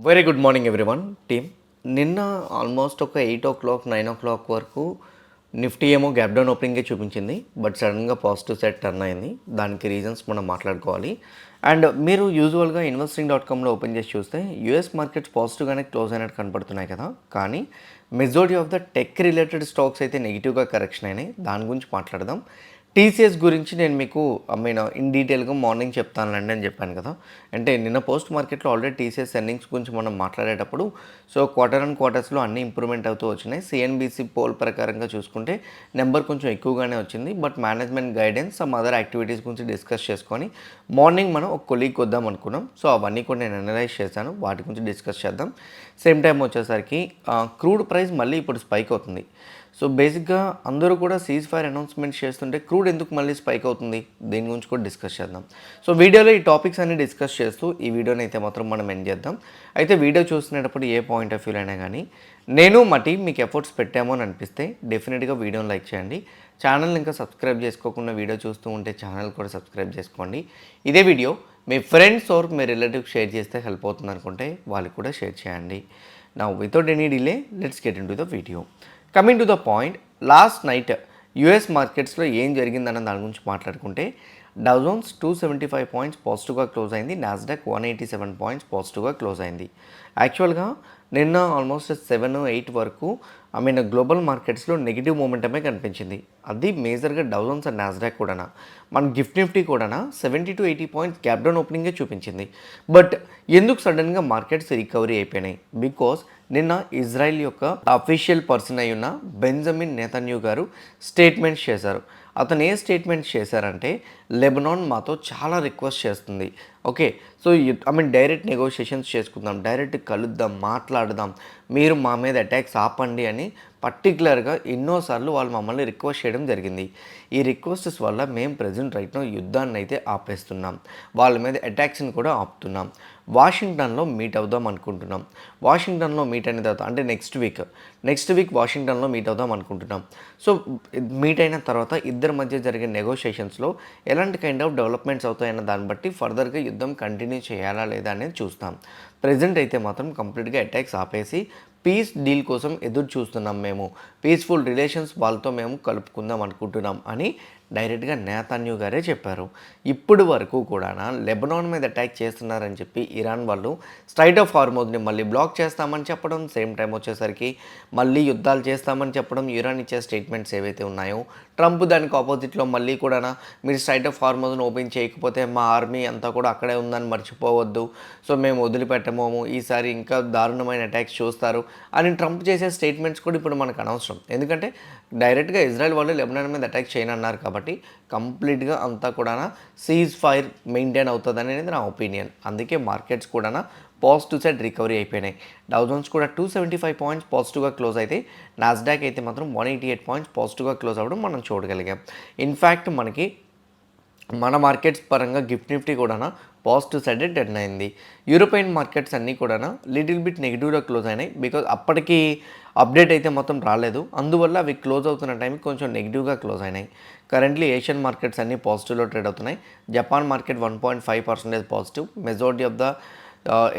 Very good morning everyone team. నిన్న almost ఒక 8 o'clock 9 o'clock వరకు నిఫ్టీ ఏమో గ్యాప్ డౌన్ ఓపెనింగే చూపించింది. బట్ సడన్గా పాజిటివ్ సైడ్ టర్న్ అయింది. దానికి రీజన్స్ మనం మాట్లాడుకోవాలి. అండ్ మీరు యూజువల్గా investing.comలో ఓపెన్ చేసి చూస్తే యూఎస్ మార్కెట్స్ పాజిటివ్గానే క్లోజ్ అయినట్టు కనపడుతున్నాయి కదా. కానీ majority of the tech related stocks అయితే నెగిటివ్గా కరెక్షన్ అయినాయి. దాని గురించి మాట్లాడదాం. టీసీఎస్ గురించి నేను మీకు ఇన్ డీటెయిల్గా మార్నింగ్ చెప్తానండి అని చెప్పాను కదా. అంటే నిన్న పోస్ట్ మార్కెట్లో ఆల్రెడీ టీసీఎస్ ఎర్నింగ్స్ గురించి మనం మాట్లాడేటప్పుడు క్వార్టర్ అండ్ క్వార్టర్స్లో అన్ని ఇంప్రూవ్మెంట్ అవుతూ వచ్చినాయి. సిఎన్బిసి పోల్ ప్రకారంగా చూసుకుంటే నెంబర్ కొంచెం ఎక్కువగానే వచ్చింది. But management guidance some other activities గురించి డిస్కస్ చేసుకొని మార్నింగ్ మనం ఒక కొలీగ్ వద్దాం అనుకున్నాం. అవన్నీ కూడా నేను అనలైజ్ చేశాను. వాటి గురించి డిస్కస్ చేద్దాం. సేమ్ టైం వచ్చేసరికి క్రూడ్ ప్రైస్ మళ్ళీ ఇప్పుడు స్పైక్ అవుతుంది. బేసిక్గా అందరూ కూడా సీజ్ ఫైర్ అనౌన్స్మెంట్ చేస్తుంటే క్రూడ్ ఎందుకు మళ్ళీ స్పైక్ అవుతుంది, దీని గురించి కూడా డిస్కస్ చేద్దాం. వీడియోలో ఈ టాపిక్స్ అన్ని డిస్కస్ చేస్తూ ఈ వీడియోని అయితే మాత్రం మనం ఎండ్ చేద్దాం. అయితే వీడియో చూస్తున్నప్పుడు ఏ పాయింట్ ఆఫ్ వ్యూలో అయినా కానీ నేను మా టీం మీకు ఎఫర్ట్స్ పెట్టామో అని అనిపిస్తే డెఫినెట్గా వీడియోని లైక్ చేయండి. ఛానల్ ఇంకా సబ్స్క్రైబ్ చేసుకోకుండా వీడియో చూస్తూ ఉంటే ఛానల్ కూడా సబ్స్క్రైబ్ చేసుకోండి. ఇదే వీడియో మీ ఫ్రెండ్స్ ఆర్ మీ రిలేటివ్స్ షేర్ చేస్తే హెల్ప్ అవుతుంది అనుకుంటే వాళ్ళు కూడా షేర్ చేయండి. Now without any delay let's get into the video. Coming to the point, last night US మార్కెట్స్లో ఏం జరిగిందన్న దాని గురించి మాట్లాడుకుంటే డౌ జోన్స్ 275 పాయింట్స్ పాజిటివ్గా క్లోజ్ అయింది. నాస్డాక్ 187 పాయింట్స్ పాజిటివ్గా క్లోజ్ అయింది. యాక్చువల్గా నిన్న ఆల్మోస్ట్ 7-8 వరకు గ్లోబల్ మార్కెట్స్లో నెగిటివ్ మూమెంటమే కనిపించింది. అది మేజర్గా డౌ జోన్స్ అండ్ నాస్డాక్ కూడా. మన గిఫ్ట్ నిఫ్టీ కూడా 70-80 పాయింట్స్ గ్యాప్ డౌన్ ఓపెనింగే చూపించింది. బట్ ఎందుకు సడన్గా మార్కెట్స్ రికవరీ అయిపోయినాయి? బికాస్ నిన్న ఇజ్రాయెల్ యొక్క అఫీషియల్ పర్సన్ అయి ఉన్న బెంజమిన్ నెతన్యాహు గారు స్టేట్మెంట్స్ చేశారు. అతను ఏ స్టేట్మెంట్స్ చేశారంటే, లెబనాన్ మాతో చాలా రిక్వెస్ట్ చేస్తుంది. ఓకే, డైరెక్ట్ నెగోషియేషన్స్ చేసుకుందాం, డైరెక్ట్ కలుద్దాం, మాట్లాడదాం, మీరు మా మీద అటాక్స్ ఆపండి అని పర్టికులర్గా ఎన్నోసార్లు వాళ్ళు మమ్మల్ని రిక్వెస్ట్ చేయడం జరిగింది. ఈ రిక్వెస్ట్స్ వల్ల మేము ప్రజెంట్ రైట్నో యుద్ధాన్ని అయితే ఆపేస్తున్నాం, వాళ్ళ మీద అటాక్స్ని కూడా ఆపుతున్నాం. వాషింగ్టన్లో మీట్ అవుదాం అనుకుంటున్నాం. వాషింగ్టన్లో మీట్ అయిన తర్వాత అంటే నెక్స్ట్ వీక్ వాషింగ్టన్లో మీట్ అవుదాం అనుకుంటున్నాం. మీట్ అయిన తర్వాత ఇద్దరి మధ్య జరిగే నెగోషియేషన్స్లో ఎలాంటి కైండ్ ఆఫ్ డెవలప్మెంట్స్ అవుతాయన్న దాన్ని బట్టి ఫర్దర్గా యుద్ధం కంటిన్యూ చేయాలా లేదా అనేది చూస్తాం. ప్రజెంట్ అయితే మాత్రం కంప్లీట్గా అటాక్స్ ఆపేసి పీస్ డీల్ కోసం ఎదురు చూస్తున్నాం. మేము పీస్ఫుల్ రిలేషన్స్ వాళ్ళతో మేము కలుపుకుందాం అనుకుంటున్నాం అని డైరెక్ట్గా నెతన్యాహు గారే చెప్పారు. ఇప్పుడు వరకు కూడా లెబనాన్ మీద అటాక్ చేస్తున్నారని చెప్పి ఇరాన్ వాళ్ళు స్ట్రైట్ ఆఫ్ హార్మోజ్ని మళ్ళీ బ్లాక్ చేస్తామని చెప్పడం, సేమ్ టైం వచ్చేసరికి మళ్ళీ యుద్ధాలు చేస్తామని చెప్పడం, ఇరాన్ ఇచ్చే స్టేట్మెంట్స్ ఏవైతే ఉన్నాయో ట్రంప్ దానికి ఆపోజిట్లో మళ్ళీ కూడా మీరు స్ట్రైట్ ఆఫ్ హార్మోజ్ని ఓపెన్ చేయకపోతే మా ఆర్మీ అంతా కూడా అక్కడే ఉందని మర్చిపోవద్దు, మేము వదిలిపెట్టమోము, ఈసారి ఇంకా దారుణమైన అటాక్స్ చూస్తారు అని ట్రంప్ చేసే స్టేట్మెంట్స్ కూడా ఇప్పుడు మనకు అనవసరం. ఎందుకంటే డైరెక్ట్గా ఇజ్రాయెల్ వాళ్ళు లెబనాన్ మీద అటాక్ చేయనన్నారు కాబట్టి కంప్లీట్గా అంతా కూడా సీజ్ ఫైర్ మెయింటైన్ అవుతుంది అనేది నా ఒపీనియన్. అందుకే మార్కెట్స్ కూడా పాజిటివ్ సైడ్ రికవరీ అయిపోయినాయి. డౌ జోన్స్ కూడా 275 పాయింట్స్ పాజిటివ్గా క్లోజ్ అయితే, నాస్డాక్ అయితే మాత్రం 188 పాయింట్స్ పాజిటివ్గా క్లోజ్ అవ్వడం మనం చూడగలిగాం. ఇన్ఫ్యాక్ట్ మన మార్కెట్స్ పరంగా గిఫ్ట్ నిఫ్టీ కూడా పాజిటివ్ సైడే టర్న్ అయింది. యూరోపియన్ మార్కెట్స్ అన్నీ కూడా లిటిల్ బిట్ నెగిటివ్గా క్లోజ్ అయినాయి. బికాజ్ అప్పటికి అప్డేట్ అయితే మొత్తం రాలేదు, అందువల్ల అవి క్లోజ్ అవుతున్న టైంకి కొంచెం నెగిటివ్గా క్లోజ్ అయినాయి. కరెంట్లీ ఏషియన్ మార్కెట్స్ అన్నీ పాజిటివ్లో ట్రేడ్ అవుతున్నాయి. Japan market 1.5% positive. Majority of the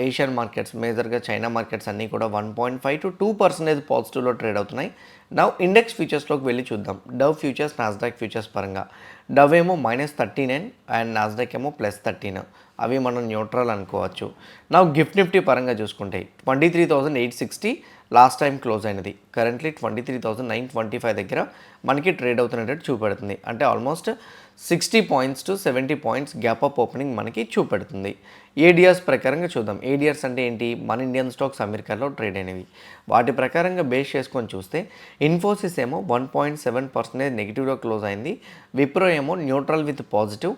Asian markets మేజర్గా చైనా మార్కెట్స్ అన్నీ కూడా 1.5 to 2% పాజిటివ్లో ట్రేడ్ అవుతున్నాయి. నవ్ ఇండెక్స్ ఫ్యూచర్స్లోకి వెళ్ళి చూద్దాం. డవ్ ఫ్యూచర్స్, నాస్డాక్ ఫ్యూచర్స్ పరంగా డవ్ ఏమో -39 అండ్ నాస్డాక్ ఏమో +13. అవి మనం న్యూట్రల్ అనుకోవచ్చు. నా గిఫ్ట్ నిఫ్టీ పరంగా చూసుకుంటే 23,860 లాస్ట్ టైం క్లోజ్ అయినది. కరెంట్లీ 23,925 దగ్గర మనకి ట్రేడ్ అవుతున్నట్టు చూపెడుతుంది. అంటే almost 60 points to 70 points gap up opening మనకి చూపెడుతుంది. ఏడిఆర్స్ ప్రకారంగా చూద్దాం. ఏడిఆర్స్ అంటే ఏంటి? మన ఇండియన్ స్టాక్స్ అమెరికాలో ట్రేడ్ అయినవి. వాటి ప్రకారంగా బేస్ చేసుకొని చూస్తే ఇన్ఫోసిస్ ఏమో 1.7% నెగిటివ్గా క్లోజ్ అయింది. విప్రో ఏమో neutral with positive.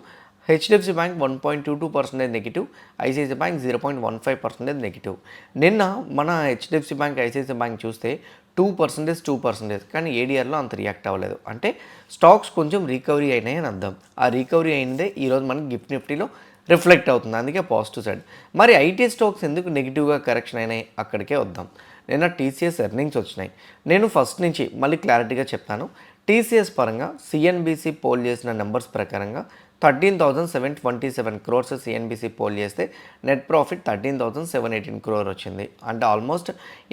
HDFC bank 1.22% negative. ICICI bank 0.15% negative. నిన్న మన హెచ్డిఎఫ్సి బ్యాంక్, ఐసిఐసిఐ బ్యాంక్ చూస్తే 2%, కానీ ఏడిఆర్లో అంత రియాక్ట్ అవ్వలేదు. అంటే స్టాక్స్ కొంచెం రికవరీ అయినాయి అని అర్థం. ఆ రికవరీ అయిందే ఈరోజు మనకి గిఫ్ట్ నిఫ్టీలో రిఫ్లెక్ట్ అవుతుంది. అందుకే పాజిటివ్ సైడ్. మరి ఐటీ స్టాక్స్ ఎందుకు నెగిటివ్గా కరెక్షన్ అయినాయి, అక్కడికే వద్దాం. నిన్న టీసీఎస్ ఎర్నింగ్స్ వచ్చినాయి. నేను ఫస్ట్ నుంచి మళ్ళీ క్లారిటీగా చెప్తాను. టీసీఎస్ పరంగా సిఎన్బిసి పోల్ చేసిన నెంబర్స్ ప్రకారంగా 13,727 క్రోర్స్ సిఎన్బిసి పోల్ చేస్తే నెట్ ప్రాఫిట్ 13,718 క్రోర్ వచ్చింది. అంటే ఆల్మోస్ట్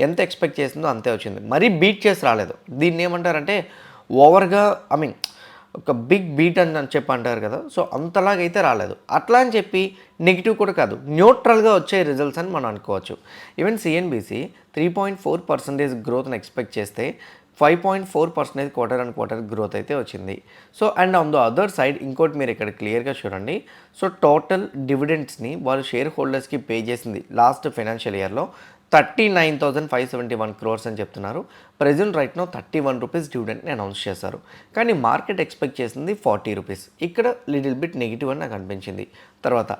ఎంత ఎక్స్పెక్ట్ చేసిందో అంతే వచ్చింది, మరీ బీట్ చేసి రాలేదు. దీన్ని ఏమంటారంటే ఓవర్గా ఒక బిగ్ బీట్ అని చెప్పి అంటారు కదా, సో అంతలాగైతే రాలేదు. అట్లా అని చెప్పి నెగిటివ్ కూడా కాదు, న్యూట్రల్గా వచ్చే రిజల్ట్స్ అని మనం అనుకోవచ్చు. ఈవెన్ సిఎన్బిసి 3.4% గ్రోత్ని ఎక్స్పెక్ట్ చేస్తే 5.4% క్వార్టర్ అండ్ క్వార్టర్ గ్రోత్ అయితే వచ్చింది. So and on the other side ఇంకోటి మీరు ఇక్కడ క్లియర్గా చూడండి. సో టోటల్ డివిడెండ్స్ని వాళ్ళు షేర్ హోల్డర్స్కి పే చేసింది లాస్ట్ ఫైనాన్షియల్ ఇయర్లో 39,571 క్రోర్స్ అని చెప్తున్నారు. ప్రెజెంట్ రైట్ నో 31 రూపీస్ డివిడెంట్ని అనౌన్స్ చేశారు. కానీ మార్కెట్ ఎక్స్పెక్ట్ చేసింది 40 రూపీస్. ఇక్కడ లిటిల్ బిట్ నెగిటివ్ అని నాకు అనిపించింది. తర్వాత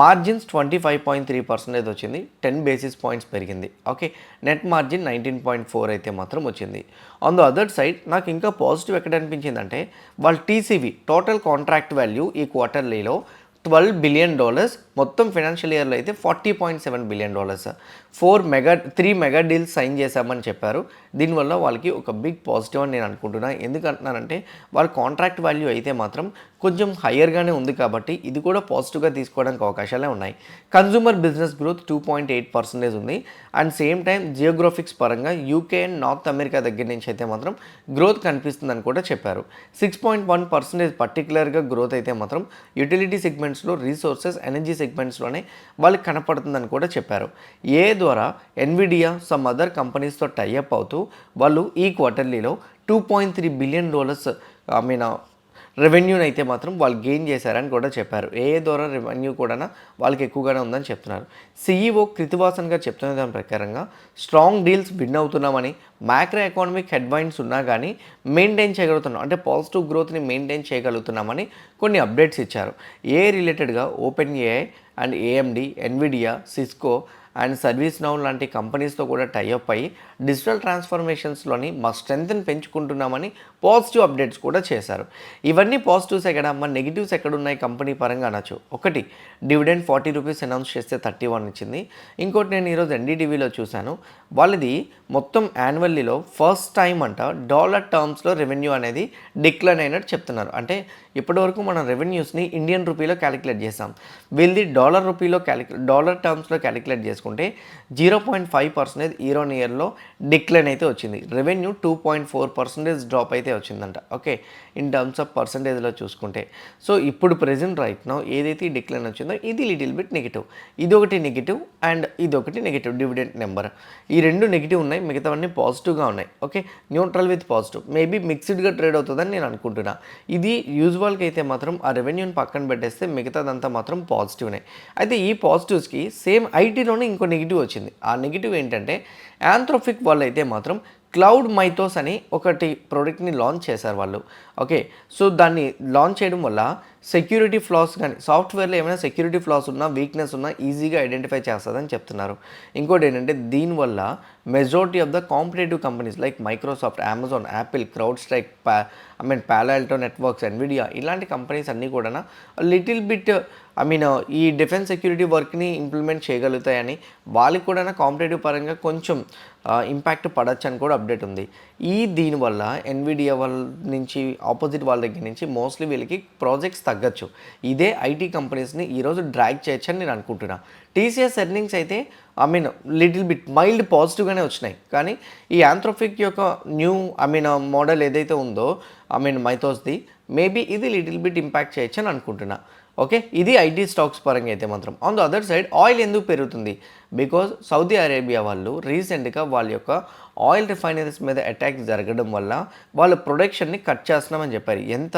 మార్జిన్స్ 25.3% వచ్చింది, 10 బేసిస్ పాయింట్స్ పెరిగింది. ఓకే, నెట్ మార్జిన్ 19.4 అయితే మాత్రం వచ్చింది. ఆన్ ద అదర్ సైడ్ నాకు ఇంకా పాజిటివ్ ఎక్కడ అనిపించింది అంటే వాళ్ళ టీసీవీ టోటల్ కాంట్రాక్ట్ వాల్యూ ఈ క్వార్టర్లీలో $12 బిలియన్, మొత్తం ఫైనాన్షియల్ ఇయర్లో అయితే $40.7 బిలియన్. 3 మెగా డీల్స్ సైన్ చేశామని చెప్పారు. దీనివల్ల వాళ్ళకి ఒక బిగ్ పాజిటివ్ అని నేను అనుకుంటున్నాను. ఎందుకంటున్నానంటే వాళ్ళ కాంట్రాక్ట్ వాల్యూ అయితే మాత్రం కొంచెం హయ్యర్గానే ఉంది కాబట్టి ఇది కూడా పాజిటివ్గా తీసుకోవడానికి అవకాశాలే ఉన్నాయి. కన్జ్యూమర్ బిజినెస్ గ్రోత్ 2.8% ఉంది. అండ్ సేమ్ టైం జియోగ్రఫిక్స్ పరంగా యూకే అండ్ నార్త్ అమెరికా దగ్గర నుంచి అయితే మాత్రం గ్రోత్ కనిపిస్తుందని కూడా చెప్పారు. 6.1% పర్టికులర్గా గ్రోత్ అయితే మాత్రం యూటిలిటీ సెగ్మెంట్స్లో, రీసోర్సెస్, ఎనర్జీ సెగ్మెంట్స్లోనే వాళ్ళకి కనపడుతుందని కూడా చెప్పారు. ద్వారా ఎన్విడియా సమ్ అదర్ కంపెనీస్తో టైఅప్ అవుతూ వాళ్ళు ఈ క్వార్టర్లీలో $2.3 బిలియన్ రెవెన్యూని అయితే మాత్రం వాళ్ళు గెయిన్ చేశారని కూడా చెప్పారు. ద్వారా రెవెన్యూ కూడా వాళ్ళకి ఎక్కువగానే ఉందని చెప్తున్నారు. సీఈఓ కృతివాసన్ గారు చెప్తున్న దాని ప్రకారంగా స్ట్రాంగ్ డీల్స్ విన్ అవుతున్నామని, మ్యాక్రో ఎకానమిక్ హెడ్వైన్స్ ఉన్నా కానీ మెయింటైన్ చేయగలుగుతున్నాం, అంటే పాజిటివ్ గ్రోత్ని మెయింటైన్ చేయగలుగుతున్నామని కొన్ని అప్డేట్స్ ఇచ్చారు. రిలేటెడ్గా open AI and AMD, Nvidia, Cisco and service now లాంటి కంపెనీస్తో కూడా టైఅప్ అయ్యి డిజిటల్ ట్రాన్స్ఫర్మేషన్స్లోని మా స్ట్రెంగ్త్ని పెంచుకుంటున్నామని పాజిటివ్ అప్డేట్స్ కూడా చేశారు. ఇవన్నీ పాజిటివ్స్ ఎక్కడ, మన నెగిటివ్స్ ఎక్కడున్నాయి కంపెనీ పరంగా అనొచ్చు. ఒకటి, డివిడెండ్ 40 రూపీస్ అనౌన్స్ చేస్తే 31 ఇచ్చింది. ఇంకోటి, నేను ఈరోజు ఎన్డీటీవీలో చూశాను, వాళ్ళది మొత్తం యాన్యువల్లీలో ఫస్ట్ టైం అంట డాలర్ టర్మ్స్లో రెవెన్యూ అనేది డిక్లైన్ అయినట్టు చెప్తున్నారు. అంటే ఇప్పటివరకు మనం రెవెన్యూస్ని ఇండియన్ రూపీలో క్యాలిక్యులేట్ చేస్తాం, వీళ్ళది డాలర్ టర్మ్స్లో క్యాలిక్యులేట్ చేసుకుంటే 0.5% ఇయర్ ఆన్ ఇయర్లో డిక్లైన్ అయితే వచ్చింది. రెవెన్యూ 2.4% డ్రాప్ అయితే వచ్చిందంట. ఓకే, ఇన్ టర్మ్స్ ఆఫ్ పర్సంటేజ్లో చూసుకుంటే. సో ఇప్పుడు ప్రెజెంట్ రైట్ నౌ ఏదైతే ఈ డిక్లైన్ వచ్చిందో ఇది లిటిల్ బిట్ నెగిటివ్. ఇదొకటి నెగిటివ్ అండ్ ఇదొకటి నెగిటివ్ డివిడెంట్ నెంబర్. ఈ రెండు నెగిటివ్ ఉన్నాయి, మిగతావన్నీ పాజిటివ్గా ఉన్నాయి. Okay, neutral with positive, maybe మిక్స్డ్గా ట్రేడ్ అవుతుందని నేను అనుకుంటున్నా. ఇది యూజువల్గా అయితే మాత్రం ఆ రెవెన్యూని పక్కన పెట్టేస్తే మిగతాదంతా మాత్రం పాజిటివ్నే. అయితే ఈ పాజిటివ్స్కి సేమ్ ఐటీలోనే ఇంకో నెగిటివ్ వచ్చింది. ఆ నెగిటివ్ ఏంటంటే యాంథ్రోపిక్ వాళ్ళు అయితే మాత్రం క్లౌడ్ మైథోస్ అని ఒకటి ప్రోడక్ట్ని లాంచ్ చేశారు వాళ్ళు. ఓకే, సో దాన్ని లాంచ్ చేయడం వల్ల సెక్యూరిటీ ఫ్లాస్ కానీ సాఫ్ట్వేర్లో ఏమైనా సెక్యూరిటీ ఫ్లాస్ ఉన్నా, వీక్నెస్ ఉన్నా ఈజీగా ఐడెంటిఫై చేస్తుందని చెప్తున్నారు. ఇంకోటి ఏంటంటే దీనివల్ల majority of the competitive companies like Microsoft, Amazon, Apple, crowd strike, Paulo Alto networks, Nvidia ఇలాంటి కంపెనీస్ అన్నీ కూడా లిటిల్ బిట్ ఈ డిఫెన్స్ సెక్యూరిటీ వర్క్ని ఇంప్లిమెంట్ చేయగలుగుతాయని, వాళ్ళకి కూడా కాంపిటేటివ్ పరంగా కొంచెం ఇంపాక్ట్ పడచ్చు అని కూడా అప్డేట్ ఉంది. దీనివల్ల ఎన్విడియా వాళ్ళ నుంచి, ఆపోజిట్ వాళ్ళ దగ్గర నుంచి మోస్ట్లీ వీళ్ళకి ప్రాజెక్ట్స్ తగ్గచ్చు. ఇదే ఐటీ కంపెనీస్ని ఈరోజు డ్రాగ్ చేయొచ్చు అని నేను అనుకుంటున్నాను. టీసీఎస్ ఎర్నింగ్స్ అయితే లిటిల్ బిట్ మైల్డ్ పాజిటివ్గానే వచ్చినాయి. కానీ ఈ యాంథ్రోపిక్ యొక్క న్యూ మోడల్ ఏదైతే ఉందో మైథోస్ది, మేబీ ఇది లిటిల్ బిట్ ఇంపాక్ట్ చేయొచ్చు అని అనుకుంటున్నా. ఓకే, ఇది ఐటీ స్టాక్స్ పరంగా అయితే మాత్రం. On the other side oil ఎందుకు పెరుగుతుంది? బికాజ్ సౌదీ అరేబియా వాళ్ళు రీసెంట్గా వాళ్ళ యొక్క ఆయిల్ రిఫైనరీస్ మీద అటాక్ జరగడం వల్ల వాళ్ళ ప్రొడక్షన్ని కట్ చేస్తున్నామని చెప్పారు. ఎంత?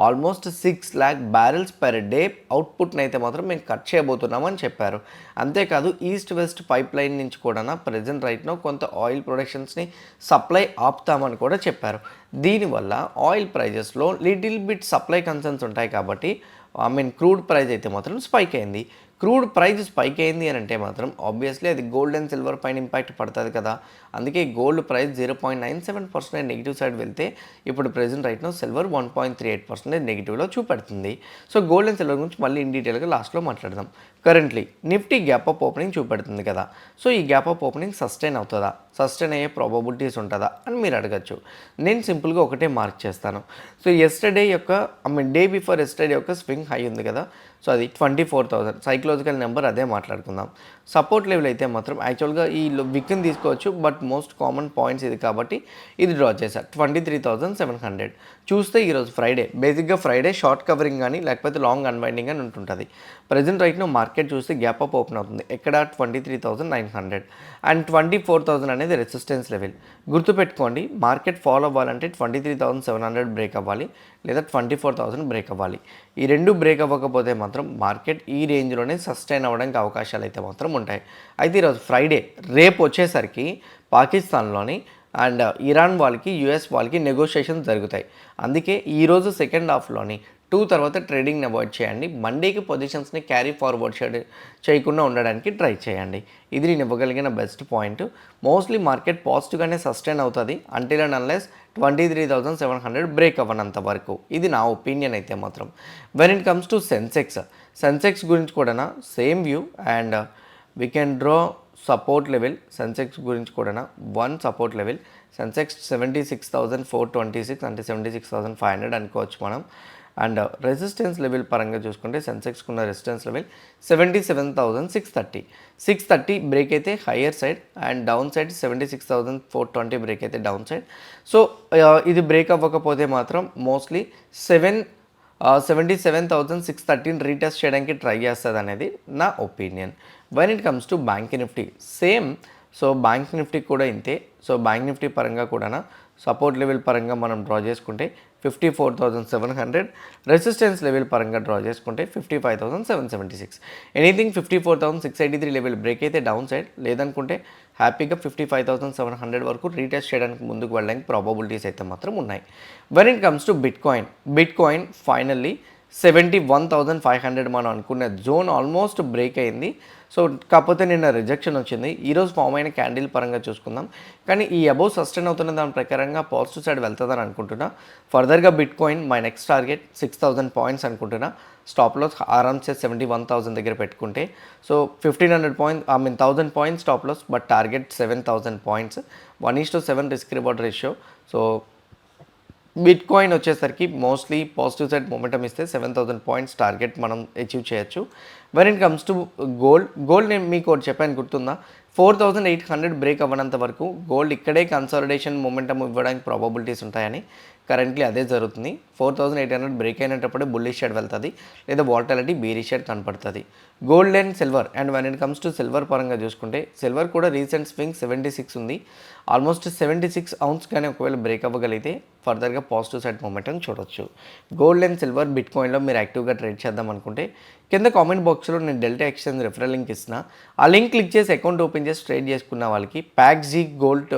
Almost 6 lakh barrels per day అవుట్పుట్ని అయితే మాత్రం మేము కట్ చేయబోతున్నామని చెప్పారు. అంతేకాదు ఈస్ట్ వెస్ట్ పైప్ లైన్ నుంచి కూడా ప్రజెంట్ రైట్నో కొంత ఆయిల్ ప్రొడక్షన్స్ని సప్లై ఆపుతామని కూడా చెప్పారు. దీనివల్ల ఆయిల్ ప్రైజెస్లో లిటిల్ బిట్ సప్లై కన్సర్న్స్ ఉంటాయి కాబట్టి క్రూడ్ ప్రైస్ అయితే మాత్రం స్పైక్ అయింది. క్రూడ్ ప్రైస్ స్పైక్ అయింది అని అంటే మాత్రం ఆబ్వియస్లీ అది గోల్డ్ అండ్ సిల్వర్ పైన ఇంపాక్ట్ పడుతుంది కదా. అందుకే గోల్డ్ ప్రైస్ 0.97% నెగిటివ్ సైడ్ వెళ్తే ఇప్పుడు ప్రెజెంట్ రైట్నో సిల్వర్ 1.38% నెగిటివ్లో చూపెడుతుంది. సో గోల్డ్ అండ్ సిల్వర్ గురించి మళ్ళీ ఇన్ డీటెయిల్గా లాస్ట్లో మాట్లాడదాం. Currently Nifty gap up opening చూపెడుతుంది కదా. సో ఈ గ్యాప్ అప్ ఓపెనింగ్ సస్టైన్ అవుతుందా, సస్టైన్ అయ్యే ప్రాబబిలిటీస్ ఉంటుందా అని మీరు అడగచ్చు. నేను సింపుల్గా ఒకటే మార్క్ చేస్తాను. సో ఎస్టర్డే యొక్క డే బిఫోర్ ఎస్టర్డే యొక్క స్వింగ్ హై ఉంది కదా, సో అది 24,000 సైకలాజికల్ నెంబర్, అదే మాట్లాడుకుందాం. సపోర్ట్ లెవెల్ అయితే మాత్రం యాక్చువల్గా ఈ విక్ని తీసుకోవచ్చు, బట్ మోస్ట్ కామన్ పాయింట్స్ ఇది కాబట్టి ఇది డ్రా చేశారు 23,700. చూస్తే ఈరోజు ఫ్రైడే, బేసిక్గా ఫ్రైడే షార్ట్ కవరింగ్ కానీ లేకపోతే లాంగ్ అన్వైండింగ్ అని ఉంటుంటుంది. ప్రజెంట్ రైట్ను మార్కెట్ చూస్తే గ్యాప్ అప్ ఓపెన్ అవుతుంది ఎక్కడ 23,900 అండ్ 24,000 అనేది రెసిస్టెన్స్ లెవెల్. గుర్తుపెట్టుకోండి, మార్కెట్ ఫాలో అవ్వాలంటే 23,700 బ్రేక్ అవ్వాలి లేదా 24,000 బ్రేక్ అవ్వాలి. ఈ రెండు బ్రేక్ అవ్వకపోతే మాత్రం మార్కెట్ ఈ రేంజ్లోనే సస్టైన్ అవ్వడానికి అవకాశాలు అయితే మాత్రం ఉంటాయి. అయితే ఈరోజు ఫ్రైడే, రేపు వచ్చేసరికి పాకిస్తాన్లోని అండ్ ఇరాన్ వాళ్ళకి యుఎస్ వాళ్ళకి నెగోషియేషన్స్ జరుగుతాయి. అందుకే ఈరోజు సెకండ్ హాఫ్లోని 2 తర్వాత ట్రేడింగ్ని అవాయిడ్ చేయండి. మండేకి పొజిషన్స్ని క్యారీ ఫార్వర్డ్ చేయకుండా ఉండడానికి ట్రై చేయండి. ఇది నేను ఇవ్వగలిగిన బెస్ట్ పాయింట్. మోస్ట్లీ మార్కెట్ పాజిటివ్గానే సస్టైన్ అవుతుంది అంటిల్ అండ్ అన్లెస్ 23,700 బ్రేక్ అవ్వనంత వరకు. ఇది నా ఒపీనియన్ అయితే మాత్రం. When it comes to Sensex గురించి కూడా same view and we can draw support level. Sensex గురించి కూడా వన్ సపోర్ట్ లెవెల్ సెన్సెక్స్ 76,426 అంటే 76,500 అనుకోవచ్చు మనం. అండ్ రెసిస్టెన్స్ లెవెల్ పరంగా చూసుకుంటే సెన్సెక్స్కి ఉన్న రెసిస్టెన్స్ లెవెల్ 77,630 బ్రేక్ అయితే higher side and down side 76,420 break అయితే డౌన్ సైడ్. సో ఇది బ్రేక్ అవ్వకపోతే మాత్రం మోస్ట్లీ 77,613 రీటెస్ట్ చేయడానికి ట్రై చేస్తుంది అనేది నా opinion. When it comes to bank Nifty same. So bank Nifty కూడా ఇంతే. సో బ్యాంక్ నిఫ్టీ పరంగా కూడా సపోర్ట్ లెవెల్ పరంగా మనం డ్రా చేసుకుంటే 54,700, రెసిస్టెన్స్ లెవెల్ పరంగా డ్రా చేసుకుంటే 55,776. ఎనీథింగ్ 54,683 లెవెల్ బ్రేక్ అయితే డౌన్ సైడ్, లేదనుకుంటే హ్యాపీగా 55,700 వరకు రీటెస్ట్ చేయడానికి ముందుకు వెళ్ళడానికి ప్రాబబిలిటీస్ అయితే మాత్రం ఉన్నాయి. When it comes to bitcoin finally 71,500 మనం అనుకున్న జోన్ ఆల్మోస్ట్ బ్రేక్ అయింది. సో కాకపోతే నిన్న రిజెక్షన్ వచ్చింది. ఈరోజు ఫామ్ అయిన క్యాండిల్ పరంగా చూసుకుందాం. కానీ ఈ అబౌవ్ సస్టైన్ అవుతున్న దాని ప్రకారంగా పాజిటివ్ సైడ్ వెళ్తుందని అనుకుంటున్నా. ఫర్దర్గా bitcoin my next target 6,000 points అనుకుంటున్నా. స్టాప్ లాస్ ఆరామ్సే 71,000 దగ్గర పెట్టుకుంటే. So 1,500 points 1,000 points stop loss, but target 7,000 points. 1:7 risk reward ratio. So bitcoin వచ్చేసరికి మోస్ట్లీ పాజిటివ్ సైడ్ మొమెంటమ్ ఇస్తే 7,000 పాయింట్స్ టార్గెట్ మనం అచీవ్ చేయొచ్చు. When it comes to gold నేను మీకు ఒకటి చెప్పాను గుర్తుందా, 4,800 బ్రేక్ అవ్వనంత వరకు గోల్డ్ ఇక్కడే కన్సాలిడేషన్ మొమెంటమ్ ఇవ్వడానికి ప్రాబబిలిటీస్ ఉంటాయని. కరెంట్లీ అదే జరుగుతుంది. 4,800 బ్రేక్ అయినప్పుడు బుల్లిష్ షేడ్ వెళ్తుంది లేదా వాలటాలిటీ బీరిష్ షేడ్ కనపడుతుంది. Gold and silver. And when it comes to silver పరంగా చూసుకుంటే సిల్వర్ కూడా రీసెంట్ స్వింగ్ 76 ఉంది. ఆల్మోస్ట్ 76 ounce కానీ ఒకవేళ బ్రేక్ అవ్వగలిగితే ఫర్దర్గా పాజిటివ్ సైడ్ మొమెంటం చూడొచ్చు. గోల్డ్ అండ్ సిల్వర్ బిట్కాయిన్లో మీరు యాక్టివ్గా ట్రేడ్ చేద్దాం అనుకుంటే కింద కామెంట్ బాక్స్లో నేను డెల్టా ఎక్స్చేంజ్ రిఫరల్ లింక్ ఇస్తున్నా. ఆ లింక్ క్లిక్ చేసి అకౌంట్ ఓపెన్ చేసి ట్రేడ్ చేసుకున్న వాళ్ళకి ప్యాక్జీ గోల్డ్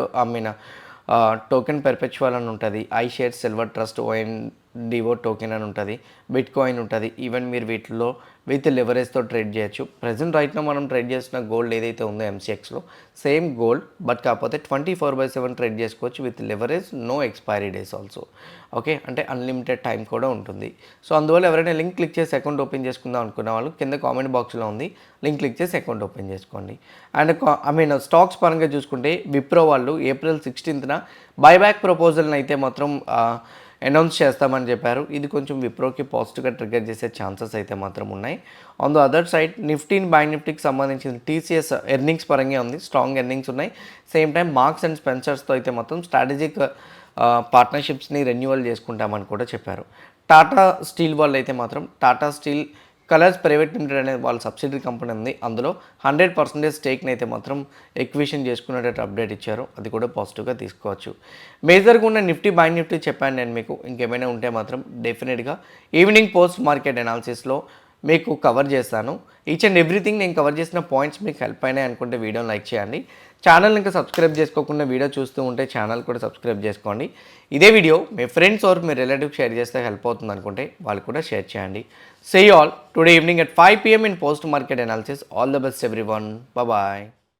టోకెన్ పెర్పెచువల్ అని ఉంటుంది, I share silver trust ONDO token అని ఉంటుంది, బిట్కాయిన్ ఉంటుంది. ఈవెన్ మీరు వీటిలో విత్ లెవరేజ్తో ట్రేడ్ చేయొచ్చు. ప్రజెంట్ రైట్లో మనం ట్రేడ్ చేసిన గోల్డ్ ఏదైతే ఉందో MCXలో సేమ్ గోల్డ్, బట్ కాకపోతే 24/7 ట్రేడ్ చేసుకోవచ్చు with leverage, no expiry days also. Okay, అంటే అన్లిమిటెడ్ టైం కూడా ఉంటుంది. సో అందువల్ల ఎవరైనా లింక్ క్లిక్ చేసి అకౌంట్ ఓపెన్ చేసుకుందాం అనుకున్న వాళ్ళు కింద కామెంట్ బాక్స్లో ఉంది, లింక్ క్లిక్ చేసి అకౌంట్ ఓపెన్ చేసుకోండి. అండ్ స్టాక్స్ పరంగా చూసుకుంటే విప్రో వాళ్ళు April 16th బైబ్యాక్ ప్రపోజల్ని అయితే మాత్రం అనౌన్స్ చేస్తామని చెప్పారు. ఇది కొంచెం విప్రోకి పాజిటివ్గా ట్రిగర్ చేసే ఛాన్సెస్ అయితే మాత్రం ఉన్నాయి. On the other side bank నిఫ్టీకి సంబంధించిన TCS ఎర్నింగ్స్ పరంగా ఉంది, స్ట్రాంగ్ ఎర్నింగ్స్ ఉన్నాయి. సేమ్ టైం మార్క్స్ అండ్ స్పెన్సర్స్తో అయితే మొత్తం స్ట్రాటజిక్ పార్ట్నర్షిప్స్ని రెన్యువల్ చేసుకుంటామని కూడా చెప్పారు. టాటా స్టీల్ వాళ్ళు అయితే మాత్రం Tata steel colours private limited అనేది వాళ్ళ సబ్సిడరీ కంపెనీ ఉంది, అందులో 100% స్టేక్ని అయితే మాత్రం ఎక్విషన్ చేసుకునేటట్టు అప్డేట్ ఇచ్చారు. అది కూడా పాజిటివ్గా తీసుకోవచ్చు. మేజర్గా ఉన్న బ్యాంక్ నిఫ్టీ చెప్పాను నేను మీకు. ఇంకేమైనా ఉంటే మాత్రం డెఫినెట్గా ఈవినింగ్ పోస్ట్ మార్కెట్ అనాలిసిస్లో మీకు కవర్ చేస్తాను. ఈచ్ అండ్ ఎవ్రీథింగ్ నేను కవర్ చేసిన పాయింట్స్ మీకు హెల్ప్ అయినాయి అనుకుంటే వీడియోని లైక్ చేయండి. ఛానల్ ఇంకా సబ్స్క్రైబ్ చేసుకోకుండా వీడియో చూస్తూ ఉంటే ఛానల్ కూడా సబ్స్క్రైబ్ చేసుకోండి. ఇదే వీడియో మీ ఫ్రెండ్స్ ఆర్ మీ రిలేటివ్ షేర్ చేస్తే హెల్ప్ అవుతుంది అనుకుంటే వాళ్ళు కూడా షేర్ చేయండి. See you all today evening at 5 p.m. in post market analysis. All the best everyone. Bye bye.